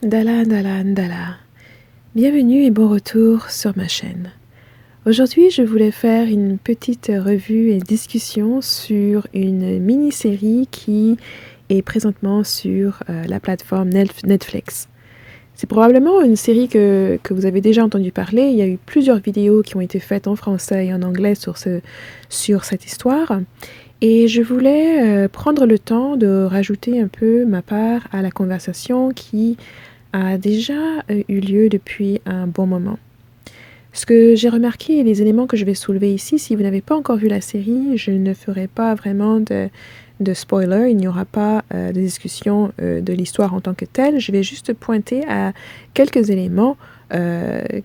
Ndala, ndala, ndala. Bienvenue et bon retour sur ma chaîne. Aujourd'hui, je voulais faire une petite revue et discussion sur une mini-série qui est présentement sur la plateforme Netflix. C'est probablement une série que vous avez déjà entendu parler. Il y a eu plusieurs vidéos qui ont été faites en français et en anglais sur cette histoire. Et je voulais prendre le temps de rajouter un peu ma part à la conversation qui a déjà eu lieu depuis un bon moment. Ce que j'ai remarqué et les éléments que je vais soulever ici, si vous n'avez pas encore vu la série, je ne ferai pas vraiment de spoiler, il n'y aura pas de discussion de l'histoire en tant que telle. Je vais juste pointer à quelques éléments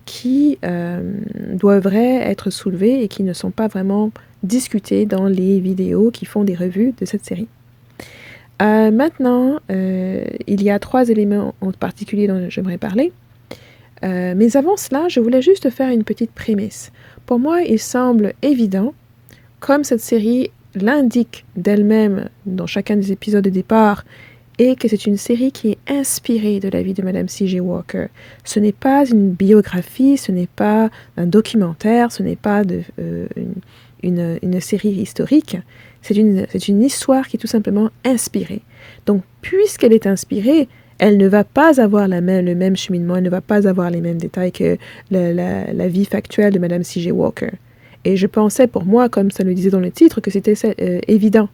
qui devraient être soulevés et qui ne sont pas vraiment discutés dans les vidéos qui font des revues de cette série. Maintenant, il y a 3 éléments en particulier dont j'aimerais parler. Mais avant cela, je voulais juste faire une petite prémisse. Pour moi, il semble évident, comme cette série l'indique d'elle-même dans chacun des épisodes de départ, et que c'est une série qui est inspirée de la vie de Madame C.J. Walker. Ce n'est pas une biographie, ce n'est pas un documentaire, ce n'est pas une série historique. C'est une histoire qui est tout simplement inspirée. Donc, puisqu'elle est inspirée, elle ne va pas avoir le même cheminement, elle ne va pas avoir les mêmes détails que la vie factuelle de Madame C.J. Walker. Et je pensais pour moi, comme ça le disait dans le titre, que c'était évident.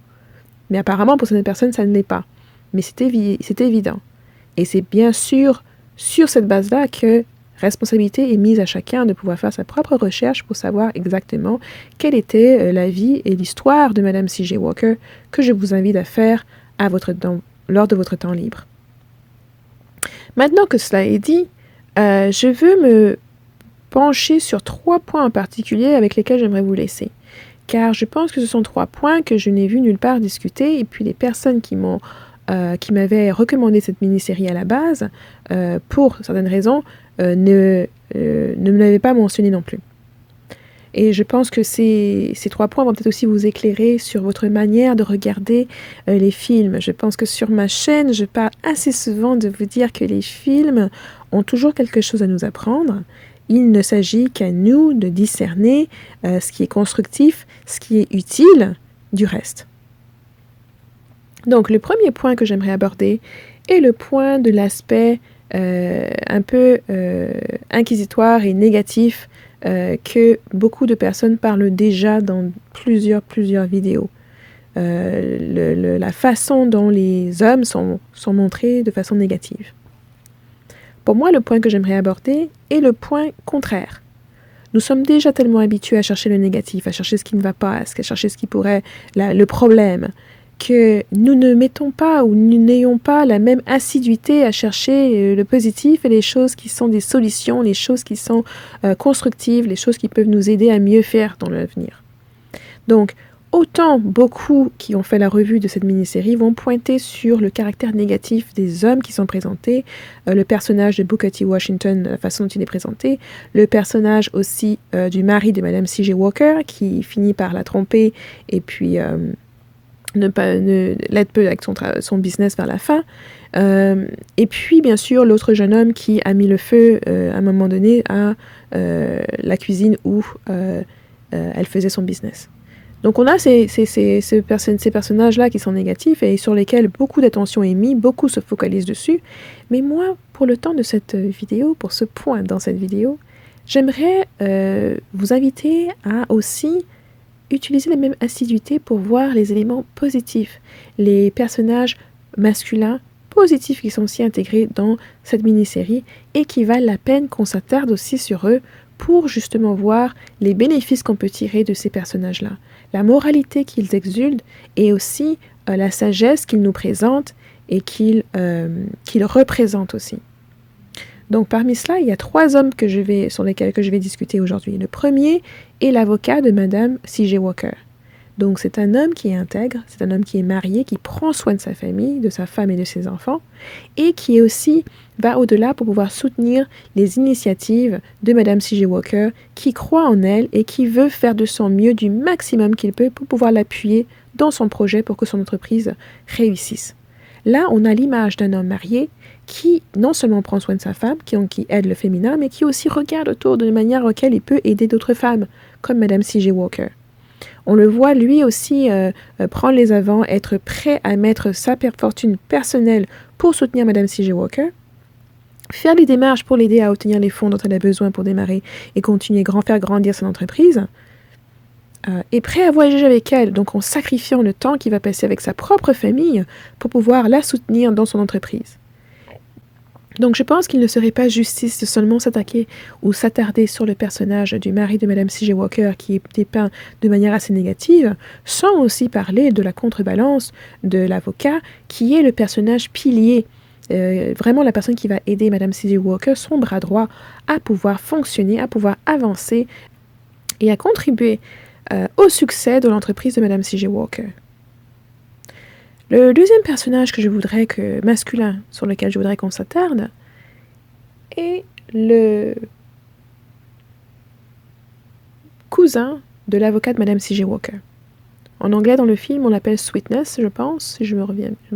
Mais apparemment, pour certaines personnes, ça ne l'est pas. Mais c'est évident. Et c'est bien sûr sur cette base-là que responsabilité est mise à chacun de pouvoir faire sa propre recherche pour savoir exactement quelle était la vie et l'histoire de Madame C.J. Walker que je vous invite à faire lors de votre temps libre. Maintenant que cela est dit, je veux me pencher sur 3 points en particulier avec lesquels j'aimerais vous laisser. Car je pense que ce sont 3 points que je n'ai vu nulle part discuter et puis les personnes qui m'avaient recommandé cette mini-série à la base, pour certaines raisons, ne me l'avaient pas mentionné non plus. Et je pense que ces 3 points vont peut-être aussi vous éclairer sur votre manière de regarder les films. Je pense que sur ma chaîne, je parle assez souvent de vous dire que les films ont toujours quelque chose à nous apprendre. Il ne s'agit qu'à nous de discerner ce qui est constructif, ce qui est utile du reste. Donc, le premier point que j'aimerais aborder est le point de l'aspect un peu inquisitoire et négatif que beaucoup de personnes parlent déjà dans plusieurs vidéos. La façon dont les hommes sont montrés de façon négative. Pour moi, le point que j'aimerais aborder est le point contraire. Nous sommes déjà tellement habitués à chercher le négatif, à chercher ce qui ne va pas, à chercher ce qui pourrait, le problème, que nous ne mettons pas ou nous n'ayons pas la même assiduité à chercher le positif et les choses qui sont des solutions, les choses qui sont constructives, les choses qui peuvent nous aider à mieux faire dans l'avenir. Donc, autant beaucoup qui ont fait la revue de cette mini-série vont pointer sur le caractère négatif des hommes qui sont présentés, le personnage de Booker T. Washington, la façon dont il est présenté, le personnage aussi du mari de Madame C.J. Walker qui finit par la tromper et puis l'aide peu avec son business vers la fin. Et puis, bien sûr, l'autre jeune homme qui a mis le feu à un moment donné à la cuisine où elle faisait son business. Donc, on a ces personnages-là qui sont négatifs et sur lesquels beaucoup d'attention est mise, beaucoup se focalisent dessus. Mais moi, pour le temps de cette vidéo, pour ce point dans cette vidéo, j'aimerais vous inviter à aussi utiliser la même assiduité pour voir les éléments positifs, les personnages masculins positifs qui sont aussi intégrés dans cette mini-série et qui valent la peine qu'on s'attarde aussi sur eux pour justement voir les bénéfices qu'on peut tirer de ces personnages-là, la moralité qu'ils exuldent et aussi la sagesse qu'ils nous présentent et qu'ils représentent aussi. Donc parmi cela, il y a 3 hommes sur lesquels je vais discuter aujourd'hui. Le premier est l'avocat de Madame C.J. Walker. Donc c'est un homme qui est intègre, c'est un homme qui est marié, qui prend soin de sa famille, de sa femme et de ses enfants, et qui va au-delà pour pouvoir soutenir les initiatives de Madame C.J. Walker, qui croit en elle et qui veut faire de son mieux du maximum qu'il peut pour pouvoir l'appuyer dans son projet pour que son entreprise réussisse. Là, on a l'image d'un homme marié qui non seulement prend soin de sa femme, qui aide le féminin, mais qui aussi regarde autour de manière auquel il peut aider d'autres femmes, comme Madame C.J. Walker. On le voit lui aussi prendre les avants, être prêt à mettre sa fortune personnelle pour soutenir Madame C.J. Walker, faire les démarches pour l'aider à obtenir les fonds dont elle a besoin pour démarrer et continuer faire grandir son entreprise, est prêt à voyager avec elle, donc en sacrifiant le temps qu'il va passer avec sa propre famille pour pouvoir la soutenir dans son entreprise. Donc je pense qu'il ne serait pas justice de seulement s'attaquer ou s'attarder sur le personnage du mari de Madame C.J. Walker qui est dépeint de manière assez négative, sans aussi parler de la contrebalance de l'avocat qui est le personnage pilier, vraiment la personne qui va aider Madame C.J. Walker, son bras droit, à pouvoir fonctionner, à pouvoir avancer et à contribuer au succès de l'entreprise de Madame C.J. Walker. Le deuxième personnage masculin sur lequel je voudrais qu'on s'attarde est le cousin de l'avocat de Madame C.J. Walker. En anglais, dans le film, on l'appelle Sweetness, je pense, si je me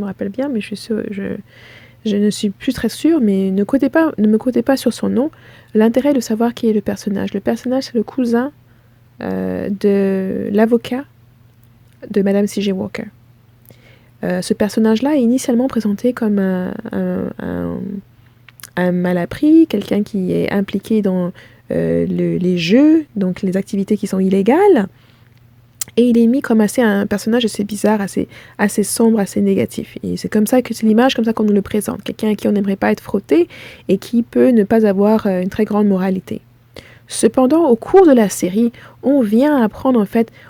rappelle bien, mais je ne suis plus très sûre, mais ne me cotez pas sur son nom. L'intérêt de savoir qui est le personnage. Le personnage, c'est le cousin de l'avocat de Madame C.J. Walker. Ce personnage-là est initialement présenté comme un malappris, quelqu'un qui est impliqué dans les jeux, donc les activités qui sont illégales, et il est mis comme un personnage assez bizarre, assez sombre, assez négatif. Et c'est l'image comme ça qu'on nous le présente, quelqu'un à qui on n'aimerait pas être frotté et qui peut ne pas avoir une très grande moralité. Cependant, au cours de la série, on vient apprendre,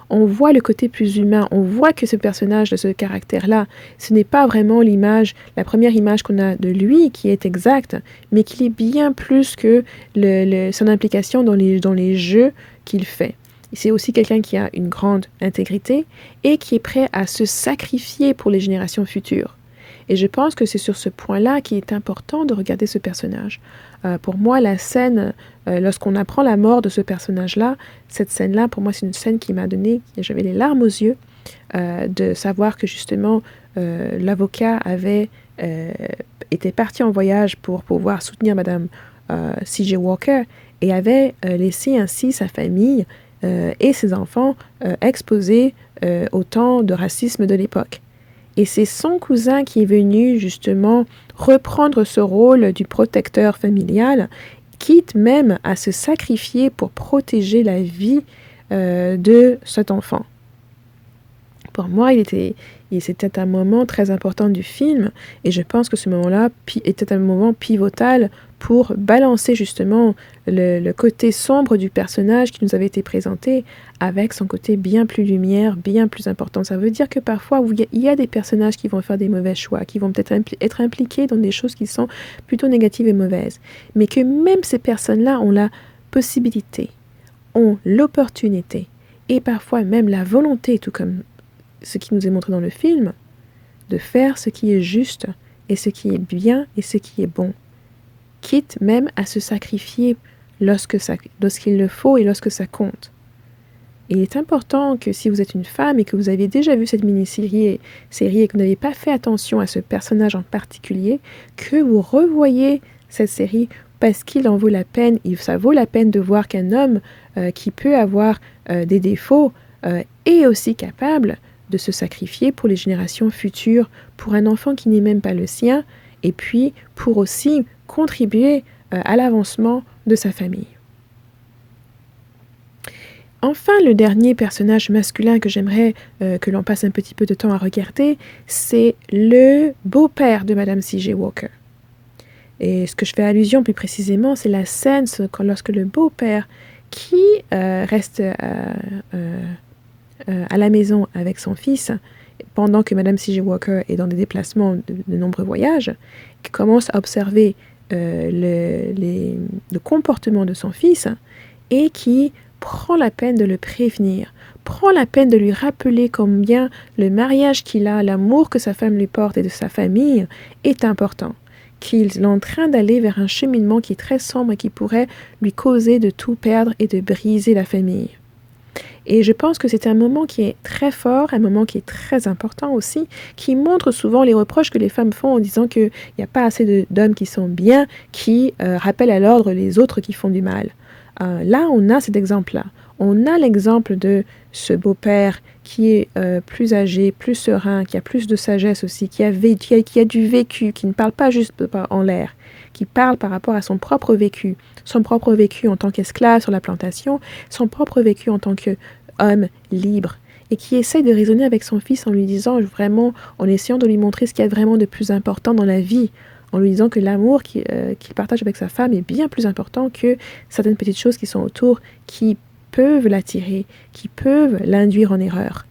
on voit le côté plus humain, on voit que ce personnage de ce caractère-là, ce n'est pas vraiment la première image qu'on a de lui qui est exacte, mais qu'il est bien plus que son implication dans les jeux qu'il fait. C'est aussi quelqu'un qui a une grande intégrité et qui est prêt à se sacrifier pour les générations futures. Et je pense que c'est sur ce point-là qu'il est important de regarder ce personnage. Pour moi, la scène, lorsqu'on apprend la mort de ce personnage-là, cette scène-là, pour moi, c'est une scène qui m'a donné, j'avais les larmes aux yeux, de savoir que justement, l'avocat était parti en voyage pour pouvoir soutenir Madame C.J. Walker et avait laissé ainsi sa famille et ses enfants exposés au temps de racisme de l'époque. Et c'est son cousin qui est venu justement reprendre ce rôle du protecteur familial, quitte même à se sacrifier pour protéger la vie de cet enfant. Pour moi, c'était un moment très important du film et je pense que ce moment-là était un moment pivotal pour balancer justement le côté sombre du personnage qui nous avait été présenté avec son côté bien plus lumière, bien plus important. Ça veut dire que parfois, il y a des personnages qui vont faire des mauvais choix, qui vont peut-être être impliqués dans des choses qui sont plutôt négatives et mauvaises, mais que même ces personnes-là ont la possibilité, ont l'opportunité et parfois même la volonté, tout comme ce qui nous est montré dans le film, de faire ce qui est juste et ce qui est bien et ce qui est bon, quitte même à se sacrifier lorsqu'il le faut et lorsque ça compte. Et il est important que si vous êtes une femme et que vous avez déjà vu cette mini-série et que vous n'avez pas fait attention à ce personnage en particulier, que vous revoyez cette série parce qu'il en vaut la peine, ça vaut la peine de voir qu'un homme qui peut avoir des défauts est aussi capable de se sacrifier pour les générations futures, pour un enfant qui n'est même pas le sien, et puis pour aussi contribuer à l'avancement de sa famille. Enfin, le dernier personnage masculin que j'aimerais que l'on passe un petit peu de temps à regarder, c'est le beau-père de Madame C.J. Walker. Et ce que je fais allusion plus précisément, c'est la scène lorsque le beau-père qui reste à la maison avec son fils, pendant que Madame C.J. Walker est dans des déplacements de nombreux voyages, qui commence à observer le comportement de son fils et qui prend la peine de le prévenir, prend la peine de lui rappeler combien le mariage qu'il a, l'amour que sa femme lui porte et de sa famille est important, qu'il est en train d'aller vers un cheminement qui est très sombre et qui pourrait lui causer de tout perdre et de briser la famille. Et je pense que c'est un moment qui est très fort, un moment qui est très important aussi, qui montre souvent les reproches que les femmes font en disant qu'il n'y a pas assez d'hommes qui sont bien, qui rappellent à l'ordre les autres qui font du mal. Là, on a cet exemple-là. On a l'exemple de ce beau-père qui est plus âgé, plus serein, qui a plus de sagesse aussi, qui a du vécu, qui ne parle pas juste en l'air, qui parle par rapport à son propre vécu en tant qu'esclave sur la plantation, son propre vécu en tant qu'homme libre, et qui essaye de raisonner avec son fils en lui disant vraiment, en essayant de lui montrer ce qu'il y a vraiment de plus important dans la vie, en lui disant que l'amour qu'il partage avec sa femme est bien plus important que certaines petites choses qui sont autour, qui peuvent l'attirer, qui peuvent l'induire en erreur.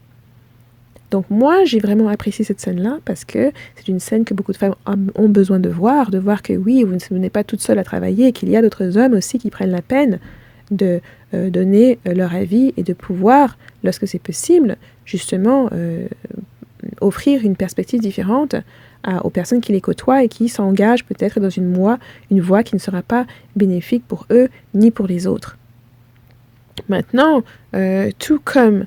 Donc moi, j'ai vraiment apprécié cette scène-là parce que c'est une scène que beaucoup de femmes ont besoin de voir que oui, vous n'êtes pas toute seule à travailler, qu'il y a d'autres hommes aussi qui prennent la peine de donner leur avis et de pouvoir, lorsque c'est possible, justement offrir une perspective différente aux personnes qui les côtoient et qui s'engagent peut-être dans une voie qui ne sera pas bénéfique pour eux ni pour les autres. Maintenant, tout comme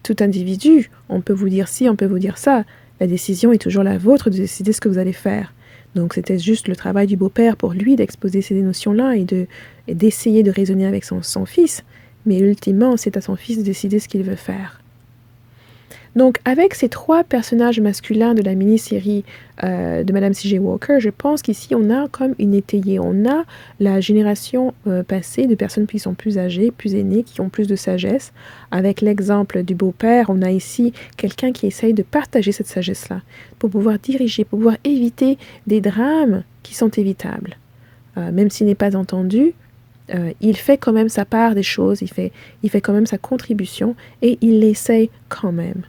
tout individu, on peut vous dire ci, on peut vous dire ça. La décision est toujours la vôtre de décider ce que vous allez faire. Donc c'était juste le travail du beau-père pour lui d'exposer ces notions-là et d'essayer de raisonner avec son fils. Mais ultimement, c'est à son fils de décider ce qu'il veut faire. Donc, avec ces 3 personnages masculins de la mini-série de Madame C.J. Walker, je pense qu'ici, on a comme une étayée. On a la génération passée de personnes qui sont plus âgées, plus aînées, qui ont plus de sagesse. Avec l'exemple du beau-père, on a ici quelqu'un qui essaye de partager cette sagesse-là pour pouvoir diriger, pour pouvoir éviter des drames qui sont évitables. Même s'il n'est pas entendu, il fait quand même sa part des choses, il fait quand même sa contribution et il l'essaye quand même.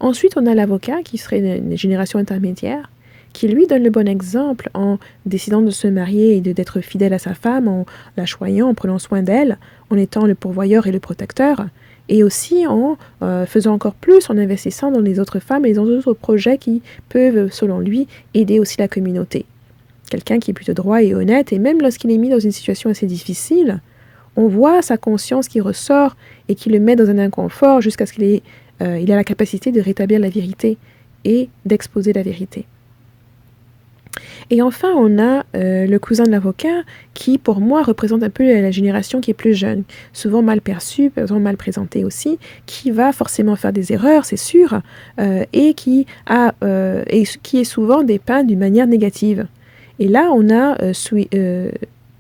Ensuite, on a l'avocat qui serait une génération intermédiaire, qui lui donne le bon exemple en décidant de se marier et d'être fidèle à sa femme, en la choyant, en prenant soin d'elle, en étant le pourvoyeur et le protecteur, et aussi en faisant encore plus, en investissant dans les autres femmes et dans d'autres projets qui peuvent, selon lui, aider aussi la communauté. Quelqu'un qui est plutôt droit et honnête, et même lorsqu'il est mis dans une situation assez difficile, on voit sa conscience qui ressort et qui le met dans un inconfort jusqu'à ce qu'il ait la capacité de rétablir la vérité et d'exposer la vérité. Et enfin, on a le cousin de l'avocat qui, pour moi, représente un peu la génération qui est plus jeune, souvent mal perçue, souvent mal présentée aussi, qui va forcément faire des erreurs, c'est sûr, et qui est souvent dépeint d'une manière négative. Et là, on a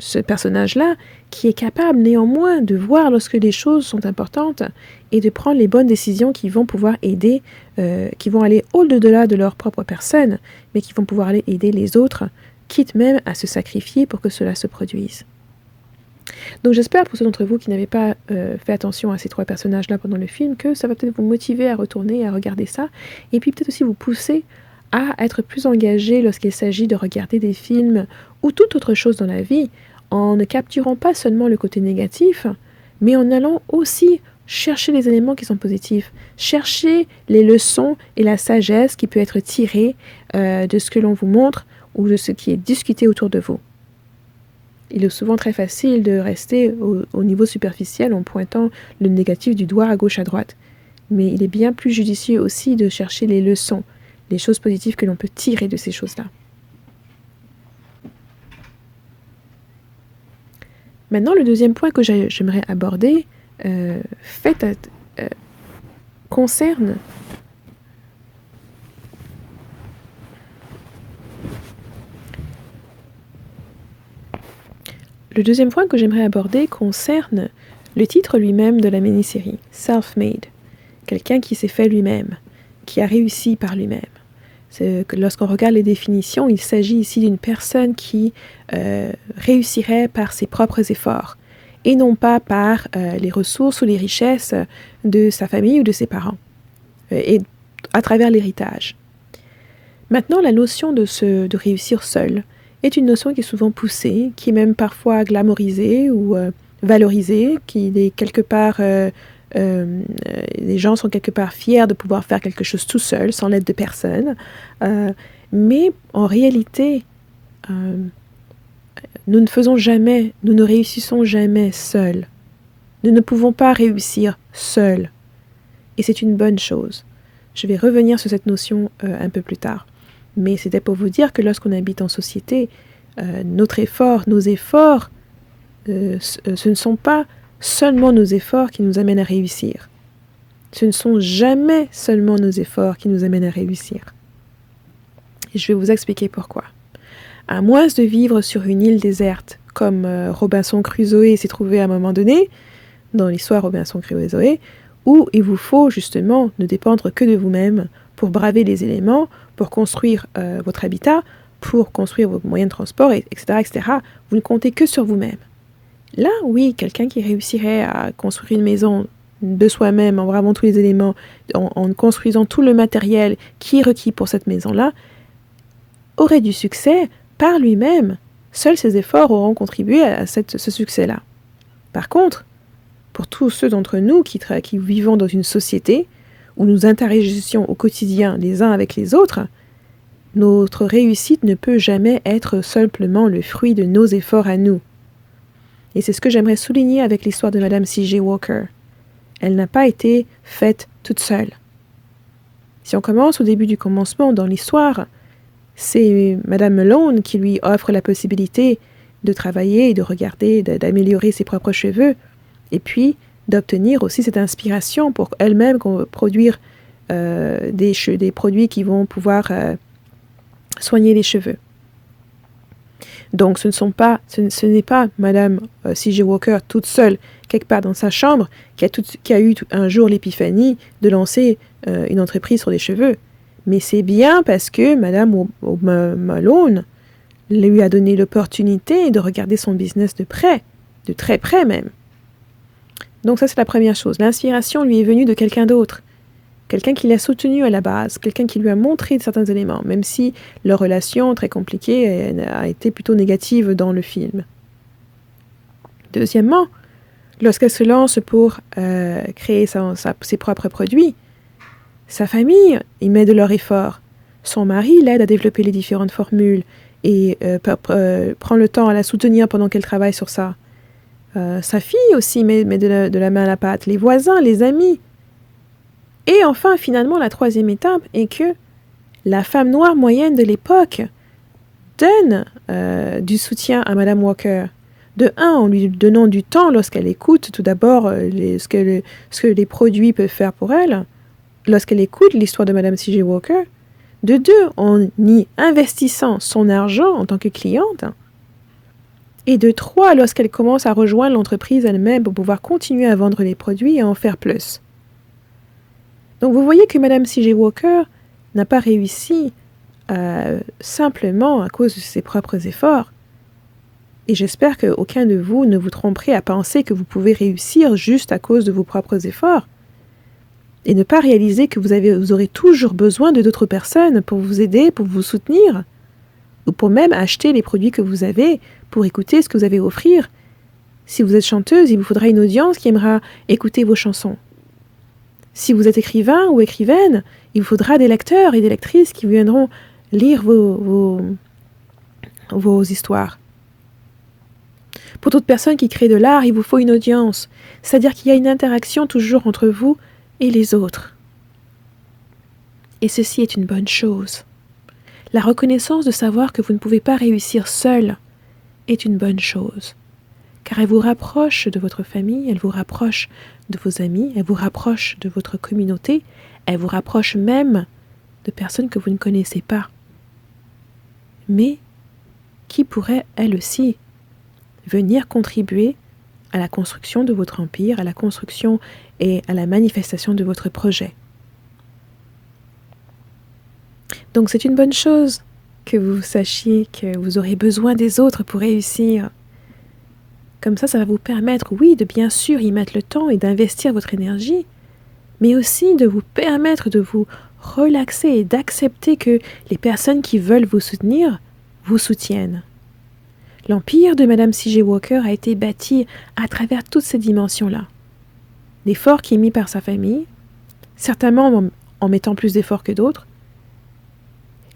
ce personnage-là qui est capable néanmoins de voir lorsque les choses sont importantes et de prendre les bonnes décisions qui vont pouvoir aider, qui vont aller au-delà de leur propre personne, mais qui vont pouvoir aller aider les autres, quitte même à se sacrifier pour que cela se produise. Donc j'espère pour ceux d'entre vous qui n'avaient pas fait attention à ces 3 personnages-là pendant le film, que ça va peut-être vous motiver à retourner et à regarder ça, et puis peut-être aussi vous pousser à être plus engagé lorsqu'il s'agit de regarder des films ou toute autre chose dans la vie, en ne capturant pas seulement le côté négatif, mais en allant aussi chercher les éléments qui sont positifs, chercher les leçons et la sagesse qui peut être tirée de ce que l'on vous montre ou de ce qui est discuté autour de vous. Il est souvent très facile de rester au niveau superficiel en pointant le négatif du doigt à gauche à droite, mais il est bien plus judicieux aussi de chercher les leçons, les choses positives que l'on peut tirer de ces choses-là. Maintenant, le deuxième point que j'aimerais aborder concerne le titre lui-même de la mini-série, Self-Made, quelqu'un qui s'est fait lui-même, qui a réussi par lui-même. Lorsqu'on regarde les définitions, il s'agit ici d'une personne qui réussirait par ses propres efforts et non pas par les ressources ou les richesses de sa famille ou de ses parents, et à travers l'héritage. Maintenant, la notion de réussir seul est une notion qui est souvent poussée, qui est même parfois glamorisée ou valorisée, qui est quelque part... les gens sont quelque part fiers de pouvoir faire quelque chose tout seul, sans l'aide de personne. Mais en réalité, nous ne réussissons jamais seuls. Nous ne pouvons pas réussir seuls. Et c'est une bonne chose. Je vais revenir sur cette notion un peu plus tard. Mais c'était pour vous dire que lorsqu'on habite en société, nos efforts, ce ne sont pas seulement nos efforts qui nous amènent à réussir. Ce ne sont jamais seulement nos efforts qui nous amènent à réussir. Et je vais vous expliquer pourquoi. À moins de vivre sur une île déserte, comme Robinson Crusoe s'est trouvé à un moment donné, dans l'histoire Robinson Crusoe, où il vous faut justement ne dépendre que de vous-même pour braver les éléments, pour construire votre habitat, pour construire vos moyens de transport, etc., etc. Vous ne comptez que sur vous-même. Là, oui, quelqu'un qui réussirait à construire une maison de soi-même, en bravant tous les éléments, en construisant tout le matériel qui est requis pour cette maison-là, aurait du succès par lui-même. Seuls ses efforts auront contribué à ce succès-là. Par contre, pour tous ceux d'entre nous qui vivons dans une société où nous interagissions au quotidien les uns avec les autres, notre réussite ne peut jamais être simplement le fruit de nos efforts à nous. Et c'est ce que j'aimerais souligner avec l'histoire de Madame C.J. Walker. Elle n'a pas été faite toute seule. Si on commence au début du commencement dans l'histoire, c'est Madame Malone qui lui offre la possibilité de travailler et de regarder, d'améliorer ses propres cheveux, et puis d'obtenir aussi cette inspiration pour elle-même produire des produits qui vont pouvoir soigner les cheveux. Donc ce n'est pas Madame C.J. Walker toute seule, quelque part dans sa chambre, qui a eu un jour l'épiphanie de lancer une entreprise sur les cheveux. Mais c'est bien parce que Madame Malone lui a donné l'opportunité de regarder son business de près, de très près même. Donc ça, c'est la première chose. L'inspiration lui est venue de quelqu'un d'autre. Quelqu'un qui l'a soutenu à la base, quelqu'un qui lui a montré certains éléments, même si leur relation, très compliquée, a été plutôt négative dans le film. Deuxièmement, lorsqu'elle se lance pour créer ses propres produits, sa famille y met de leur effort. Son mari l'aide à développer les différentes formules et prend le temps à la soutenir pendant qu'elle travaille sur ça. Sa fille aussi met de la main à la pâte, les voisins, les amis. Et enfin, finalement, la troisième étape est que la femme noire moyenne de l'époque donne du soutien à Madame Walker. De un, en lui donnant du temps lorsqu'elle écoute tout d'abord ce que les produits peuvent faire pour elle, lorsqu'elle écoute l'histoire de Madame C.J. Walker. De deux, en y investissant son argent en tant que cliente. Et de trois, lorsqu'elle commence à rejoindre l'entreprise elle-même pour pouvoir continuer à vendre les produits et en faire plus. Donc vous voyez que Madame C.J. Walker n'a pas réussi simplement à cause de ses propres efforts. Et j'espère qu'aucun de vous ne vous tromperait à penser que vous pouvez réussir juste à cause de vos propres efforts. Et ne pas réaliser que vous aurez toujours besoin de d'autres personnes pour vous aider, pour vous soutenir, ou pour même acheter les produits que vous avez, pour écouter ce que vous avez à offrir. Si vous êtes chanteuse, il vous faudra une audience qui aimera écouter vos chansons. Si vous êtes écrivain ou écrivaine, il vous faudra des lecteurs et des lectrices qui viendront lire vos histoires. Pour toute personne qui crée de l'art, il vous faut une audience, c'est-à-dire qu'il y a une interaction toujours entre vous et les autres. Et ceci est une bonne chose. La reconnaissance de savoir que vous ne pouvez pas réussir seul est une bonne chose, car elle vous rapproche de votre famille, elle vous rapproche de vos amis, elle vous rapproche de votre communauté, elle vous rapproche même de personnes que vous ne connaissez pas, mais qui pourraient, elles aussi, venir contribuer à la construction de votre empire, à la construction et à la manifestation de votre projet. Donc c'est une bonne chose que vous sachiez que vous aurez besoin des autres pour réussir. Comme ça va vous permettre, oui, de bien sûr y mettre le temps et d'investir votre énergie, mais aussi de vous permettre de vous relaxer et d'accepter que les personnes qui veulent vous soutenir vous soutiennent. L'empire de Madame C.J. Walker a été bâti à travers toutes ces dimensions-là. L'effort qui est mis par sa famille, certainement en mettant plus d'efforts que d'autres,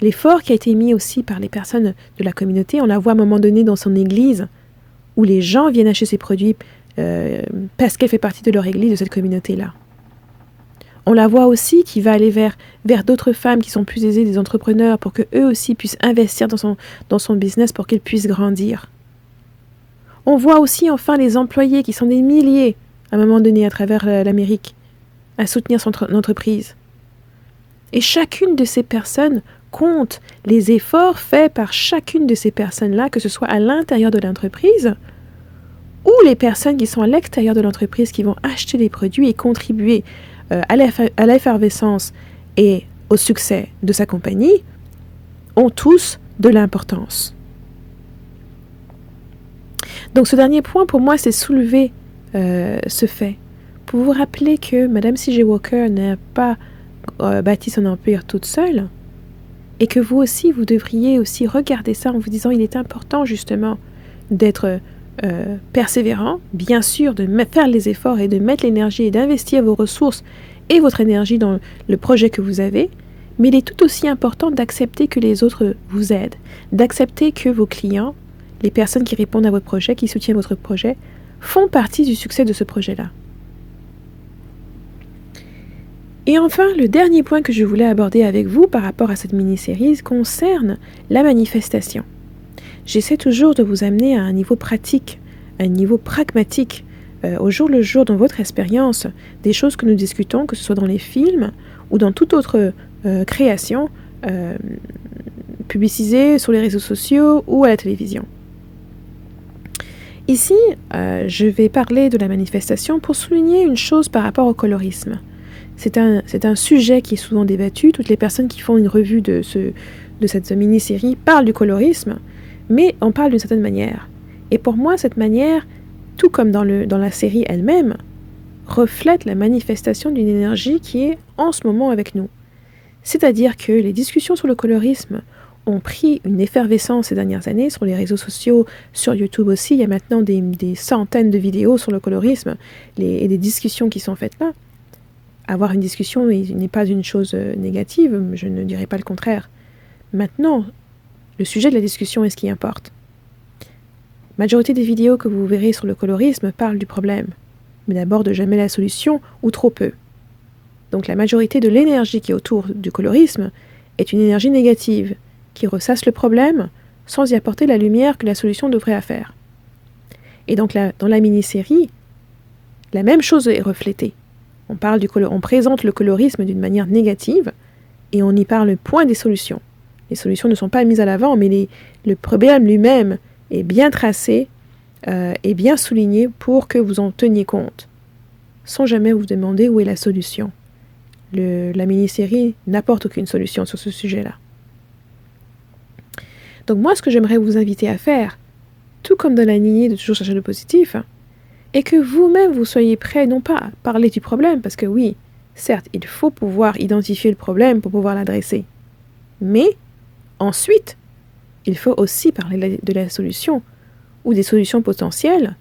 l'effort qui a été mis aussi par les personnes de la communauté, on la voit à un moment donné dans son église, où les gens viennent acheter ses produits parce qu'elle fait partie de leur église, de cette communauté-là. On la voit aussi qui va aller vers d'autres femmes qui sont plus aisées, des entrepreneurs, pour qu'eux aussi puissent investir dans son business pour qu'elles puissent grandir. On voit aussi enfin les employés qui sont des milliers à un moment donné à travers l'Amérique à soutenir son entreprise. Et chacune de ces personnes compte les efforts faits par chacune de ces personnes-là, que ce soit à l'intérieur de l'entreprise ou les personnes qui sont à l'extérieur de l'entreprise qui vont acheter des produits et contribuer à l'effervescence et au succès de sa compagnie, ont tous de l'importance. Donc ce dernier point pour moi, c'est soulever ce fait, pour vous rappeler que Madame C.J. Walker n'a pas bâti son empire toute seule, et que vous aussi, vous devriez aussi regarder ça en vous disant il est important justement d'être persévérant, bien sûr, de faire les efforts et de mettre l'énergie et d'investir vos ressources et votre énergie dans le projet que vous avez, mais il est tout aussi important d'accepter que les autres vous aident, d'accepter que vos clients, les personnes qui répondent à votre projet, qui soutiennent votre projet, font partie du succès de ce projet-là. Et enfin, le dernier point que je voulais aborder avec vous par rapport à cette mini-série concerne la manifestation. J'essaie toujours de vous amener à un niveau pratique, à un niveau pragmatique, au jour le jour dans votre expérience, des choses que nous discutons, que ce soit dans les films ou dans toute autre création publicisée sur les réseaux sociaux ou à la télévision. Ici, je vais parler de la manifestation pour souligner une chose par rapport au colorisme. C'est un sujet qui est souvent débattu. Toutes les personnes qui font une revue de cette mini-série parlent du colorisme, mais on parle d'une certaine manière. Et pour moi, cette manière, tout comme dans la série elle-même, reflète la manifestation d'une énergie qui est en ce moment avec nous. C'est-à-dire que les discussions sur le colorisme ont pris une effervescence ces dernières années sur les réseaux sociaux, sur YouTube aussi. Il y a maintenant des centaines de vidéos sur le colorisme et des discussions qui sont faites là. Avoir une discussion n'est pas une chose négative, je ne dirais pas le contraire. Maintenant, le sujet de la discussion est ce qui importe. La majorité des vidéos que vous verrez sur le colorisme parlent du problème, mais n'abordent jamais la solution ou trop peu. Donc la majorité de l'énergie qui est autour du colorisme est une énergie négative, qui ressasse le problème sans y apporter la lumière que la solution devrait faire. Et donc dans la mini-série, la même chose est reflétée. On présente le colorisme d'une manière négative et on y parle point des solutions. Les solutions ne sont pas mises à l'avant, mais le problème lui-même est bien tracé et bien souligné pour que vous en teniez compte, sans jamais vous demander où est la solution. La mini-série n'apporte aucune solution sur ce sujet-là. Donc moi, ce que j'aimerais vous inviter à faire, tout comme dans la lignée de toujours chercher le positif, est que vous-même vous soyez prêts non pas à parler du problème, parce que oui, certes, il faut pouvoir identifier le problème pour pouvoir l'adresser, mais ensuite, il faut aussi parler de la solution, ou des solutions potentielles,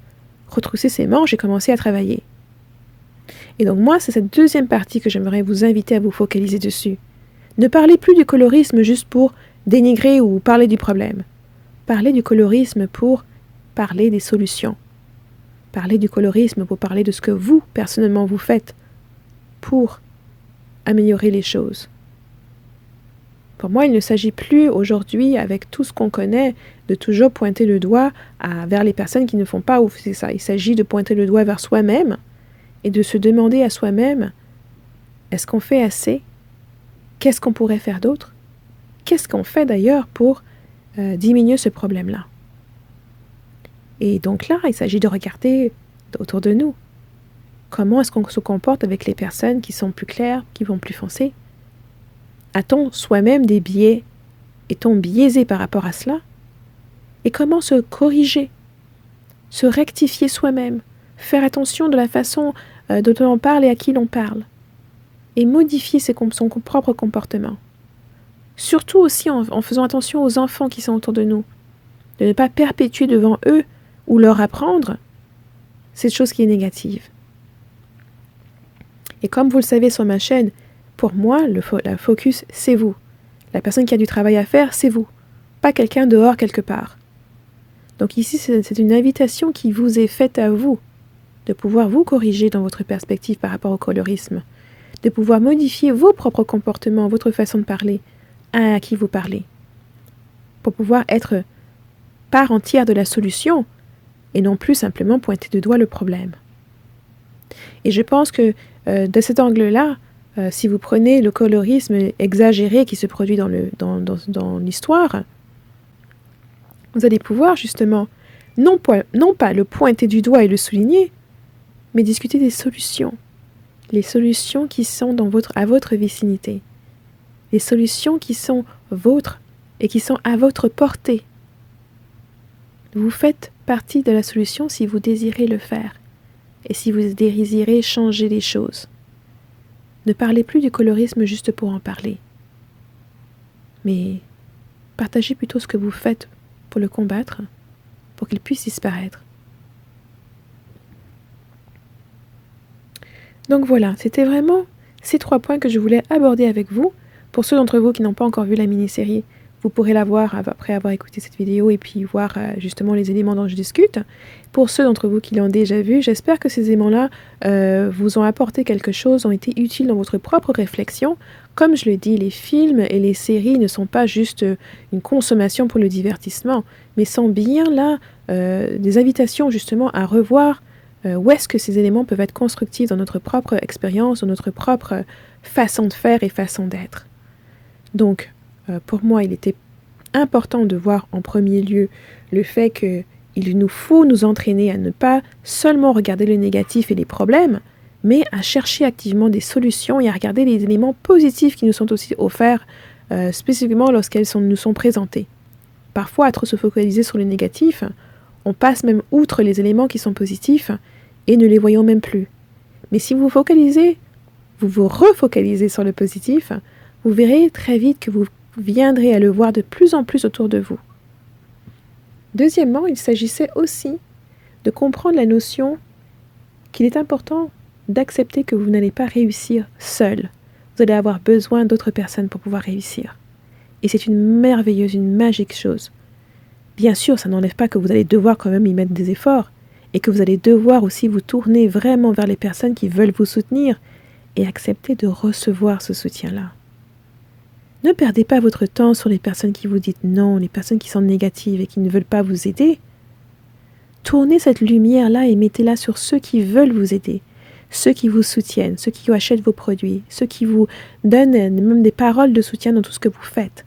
retrousser ses manches et commencer à travailler. Et donc moi, c'est cette deuxième partie que j'aimerais vous inviter à vous focaliser dessus. Ne parlez plus du colorisme juste pour dénigrer ou parler du problème. Parlez du colorisme pour parler des solutions. Parlez du colorisme pour parler de ce que vous, personnellement, vous faites pour améliorer les choses. Pour moi, il ne s'agit plus aujourd'hui, avec tout ce qu'on connaît, de toujours pointer le doigt vers les personnes qui ne font pas ou c'est ça. Il s'agit de pointer le doigt vers soi-même et de se demander à soi-même, est-ce qu'on fait assez? Qu'est-ce qu'on pourrait faire d'autre? Qu'est-ce qu'on fait d'ailleurs pour diminuer ce problème-là? Et donc là, il s'agit de regarder autour de nous. Comment est-ce qu'on se comporte avec les personnes qui sont plus claires, qui vont plus foncer? A-t-on soi-même des biais? Est-on biaisé par rapport à cela? Et comment se corriger? Se rectifier soi-même? Faire attention de la façon dont on parle et à qui l'on parle? Et modifier son propre comportement. Surtout aussi en faisant attention aux enfants qui sont autour de nous. De ne pas perpétuer devant eux ou leur apprendre cette chose qui est négative. Et comme vous le savez sur ma chaîne, pour moi, la focus, c'est vous. La personne qui a du travail à faire, c'est vous. Pas quelqu'un dehors quelque part. Donc ici, c'est une invitation qui vous est faite à vous. de pouvoir vous corriger dans votre perspective par rapport au colorisme, de pouvoir modifier vos propres comportements, votre façon de parler, à qui vous parlez, pour pouvoir être part entière de la solution et non plus simplement pointer du doigt le problème. Et je pense que de cet angle-là, si vous prenez le colorisme exagéré qui se produit dans l'histoire, vous allez pouvoir justement, non pas le pointer du doigt et le souligner, mais discuter des solutions. Les solutions qui sont à votre vicinité. Les solutions qui sont vôtres et qui sont à votre portée. Vous faites partie de la solution si vous désirez le faire et si vous désirez changer les choses. Ne parlez plus du colorisme juste pour en parler, mais partagez plutôt ce que vous faites pour le combattre, pour qu'il puisse disparaître. Donc voilà, c'était vraiment ces 3 points que je voulais aborder avec vous. Pour ceux d'entre vous qui n'ont pas encore vu la mini-série, vous pourrez la voir après avoir écouté cette vidéo et puis voir justement les éléments dont je discute. Pour ceux d'entre vous qui l'ont déjà vu, j'espère que ces éléments-là vous ont apporté quelque chose, ont été utiles dans votre propre réflexion. Comme je le dis, les films et les séries ne sont pas juste une consommation pour le divertissement, mais sont bien là des invitations justement à revoir où est-ce que ces éléments peuvent être constructifs dans notre propre expérience, dans notre propre façon de faire et façon d'être. Donc, pour moi, il était important de voir en premier lieu le fait qu'il nous faut nous entraîner à ne pas seulement regarder le négatif et les problèmes, mais à chercher activement des solutions et à regarder les éléments positifs qui nous sont aussi offerts, spécifiquement lorsqu'elles nous sont présentées. Parfois, à trop se focaliser sur le négatif, on passe même outre les éléments qui sont positifs et ne les voyons même plus. Mais si vous vous refocalisez sur le positif, vous verrez très vite que vous viendrez à le voir de plus en plus autour de vous. Deuxièmement, il s'agissait aussi de comprendre la notion qu'il est important d'accepter que vous n'allez pas réussir seul. Vous allez avoir besoin d'autres personnes pour pouvoir réussir. Et c'est une merveilleuse, une magique chose. Bien sûr, ça n'enlève pas que vous allez devoir quand même y mettre des efforts et que vous allez devoir aussi vous tourner vraiment vers les personnes qui veulent vous soutenir et accepter de recevoir ce soutien-là. Ne perdez pas votre temps sur les personnes qui vous disent non, les personnes qui sont négatives et qui ne veulent pas vous aider. Tournez cette lumière-là et mettez-la sur ceux qui veulent vous aider, ceux qui vous soutiennent, ceux qui achètent vos produits, ceux qui vous donnent même des paroles de soutien dans tout ce que vous faites.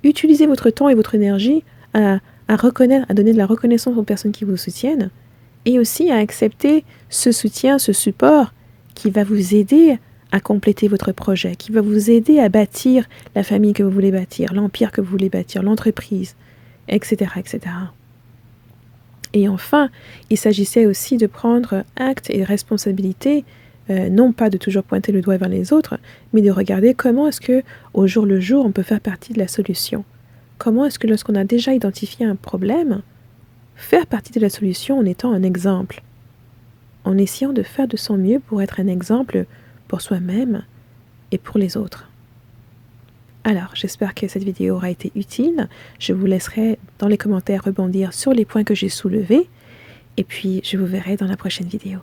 Utilisez votre temps et votre énergie à donner de la reconnaissance aux personnes qui vous soutiennent et aussi à accepter ce soutien, ce support qui va vous aider à compléter votre projet, qui va vous aider à bâtir la famille que vous voulez bâtir, l'empire que vous voulez bâtir, l'entreprise, etc., etc. Et enfin, il s'agissait aussi de prendre acte et responsabilité, non pas de toujours pointer le doigt vers les autres, mais de regarder comment est-ce que, au jour le jour, on peut faire partie de la solution. Comment est-ce que lorsqu'on a déjà identifié un problème, faire partie de la solution en étant un exemple, en essayant de faire de son mieux pour être un exemple pour soi-même et pour les autres. Alors, j'espère que cette vidéo aura été utile. Je vous laisserai dans les commentaires rebondir sur les points que j'ai soulevés et puis je vous verrai dans la prochaine vidéo.